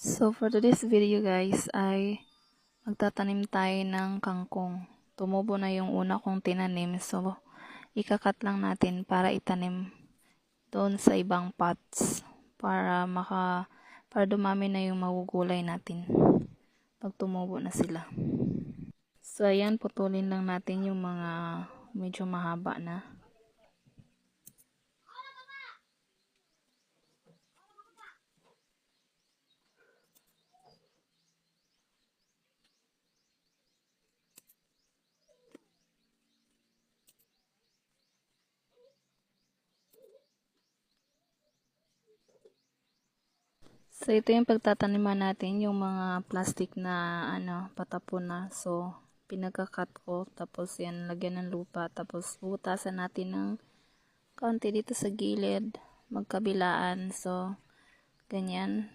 So for today's video guys ay magtatanim tayo ng kangkong. Tumubo na yung una kong tinanim, so ikakat lang natin para itanim doon sa ibang pots para dumami na yung magugulay natin pag tumubo na sila. So ayan, putulin lang natin yung mga medyo mahaba na. So ito yung pagtataniman natin, yung mga plastic na patapon na. So pinagkakat ko, tapos yan lagyan ng lupa, tapos butasan natin ng kaunti dito sa gilid, magkabilaan. So ganyan,